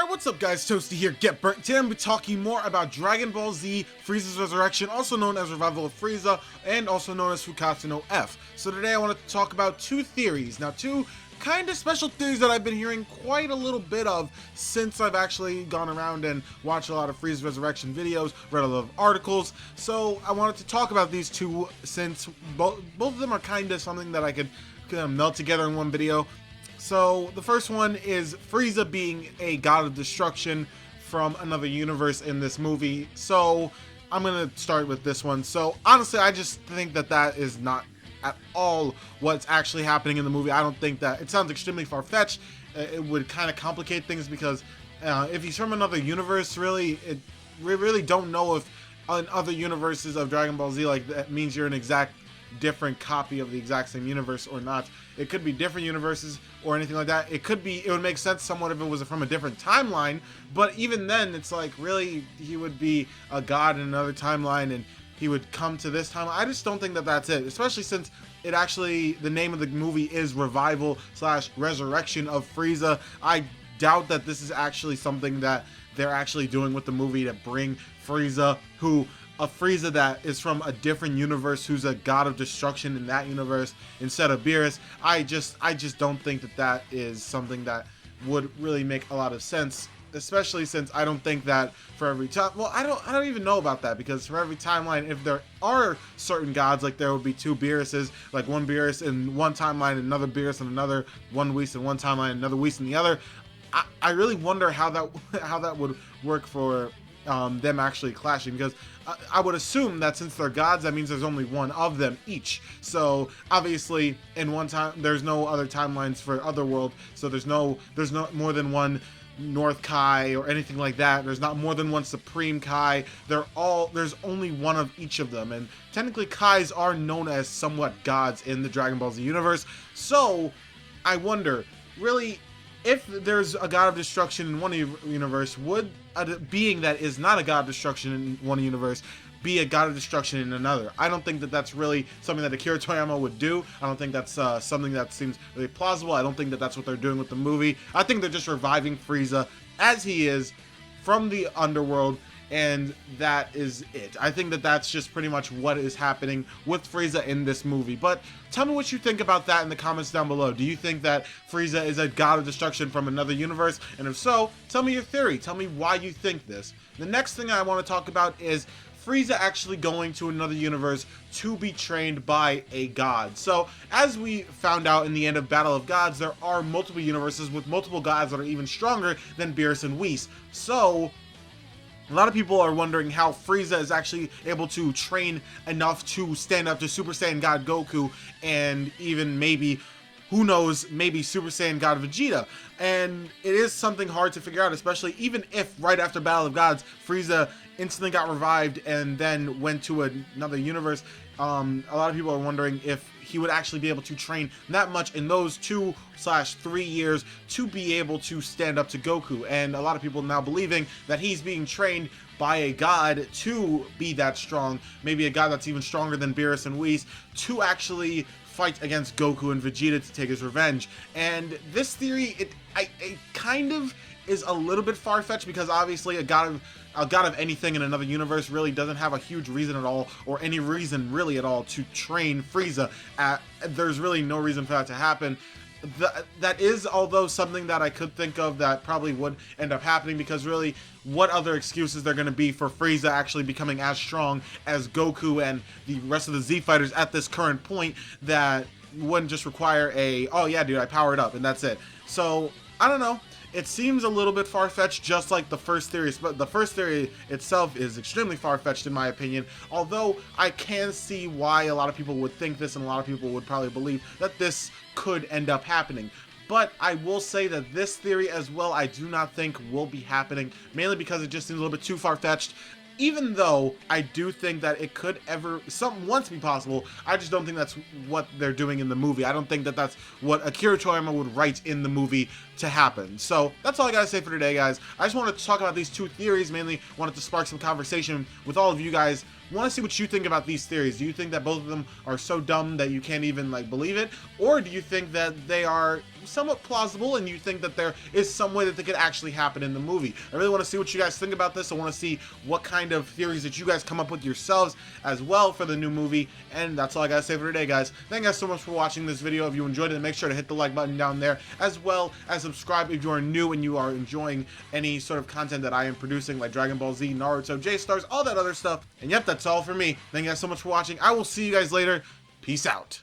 What's up guys, Toasty here, Get Burnt. Today I'm going to be talking more about Dragon Ball Z Frieza's Resurrection, also known as Revival of Frieza, and also known as Fukatsu no F. So today I want to talk about two theories. Now, two kind of special theories that I've been hearing quite a little bit of since I've actually gone around and watched a lot of Frieza's Resurrection videos, read a lot of articles. So I wanted to talk about these two since both of them are kind of something that I could melt together in one video. So the first one is Frieza being a god of destruction from another universe in this movie. So I'm gonna start with this one. So honestly, I just think that that is not at all what's actually happening in the movie. I don't think that it sounds extremely far-fetched. It would kind of complicate things because if he's from another universe, we really don't know if in other universes of Dragon Ball Z, like, that means you're an exact different copy of the exact same universe or not. It could be different universes or anything like that. It would make sense somewhat if it was from a different timeline, but even then it's like, really, he would be a god in another timeline and he would come to this time. I just don't think that that's it, especially since it actually, the name of the movie is Revival / Resurrection of Frieza. I doubt that this is actually something that they're actually doing with the movie to bring Frieza, a Frieza that is from a different universe, who's a god of destruction in that universe instead of Beerus. I just don't think that that is something that would really make a lot of sense, especially since I don't think that for every time, well, I don't even know about that, because for every timeline, if there are certain gods, like there would be two Beeruses, like one Beerus in one timeline, another Beerus in another, one Whis in one timeline, another Whis in the other. I really wonder how that would work for them actually clashing, because I would assume that since they're gods, that means there's only one of them each. So obviously in one time, there's no other timelines for Otherworld, so there's no more than one North Kai or anything like that. There's not more than one Supreme Kai. There's only one of each of them, and technically Kais are known as somewhat gods in the Dragon Ball Z universe. So I wonder, really, if there's a god of destruction in one universe, would a being that is not a god of destruction in one universe be a god of destruction in another? I don't think that that's really something that Akira Toriyama would do. I don't think that's something that seems really plausible. I don't think that that's what they're doing with the movie. I think they're just reviving Frieza as he is from the underworld, and that is it. I think that that's just pretty much what is happening with Frieza in this movie. But tell me what you think about that in the comments down below. Do you think that Frieza is a god of destruction from another universe? And if so, tell me your theory. Tell me why you think this. The next thing I want to talk about is Frieza actually going to another universe to be trained by a god. So, as we found out in the end of Battle of Gods, there are multiple universes with multiple gods that are even stronger than Beerus and Whis. So a lot of people are wondering how Frieza is actually able to train enough to stand up to Super Saiyan God Goku, and even maybe, who knows, maybe Super Saiyan God Vegeta. And it is something hard to figure out, especially even if right after Battle of Gods, Frieza instantly got revived and then went to another universe. A lot of people are wondering if he would actually be able to train that much in those 2/3 years to be able to stand up to Goku. And a lot of people now believing that he's being trained by a god to be that strong, maybe a god that's even stronger than Beerus and Whis, to actually fight against Goku and Vegeta to take his revenge. And this theory, it kind of is a little bit far-fetched, because obviously a god of anything in another universe really doesn't have a huge reason at all, or any reason really at all, to train Frieza. There's really no reason for that to happen. That is, although, something that I could think of that probably would end up happening, because really, what other excuses there going to be for Frieza actually becoming as strong as Goku and the rest of the Z fighters at this current point, that wouldn't just require oh yeah dude, I powered up and that's it. So I don't know. It seems a little bit far-fetched, just like the first theory, but the first theory itself is extremely far-fetched in my opinion, although I can see why a lot of people would think this, and a lot of people would probably believe that this could end up happening. But I will say that this theory as well, I do not think will be happening, mainly because it just seems a little bit too far-fetched. Even though I do think that it could once be possible, I just don't think that's what they're doing in the movie. I don't think that that's what Akira Toriyama would write in the movie to happen. So that's all I gotta say for today, guys. I just wanted to talk about these two theories, mainly wanted to spark some conversation with all of you guys. Want to see what you think about these theories. Do you think that both of them are so dumb that you can't even like believe it, or do you think that they are somewhat plausible and you think that there is some way that they could actually happen in the movie? I really want to see what you guys think about this. I want to see what kind of theories that you guys come up with yourselves as well for the new movie. And that's all I gotta say for today, guys. Thank you guys so much for watching this video. If you enjoyed it, make sure to hit the like button down there, as well as subscribe if you are new and you are enjoying any sort of content that I am producing, like Dragon Ball Z, Naruto, J-Stars, all that other stuff. And yep, that's all for me. Thank you guys so much for watching. I will see you guys later. Peace out.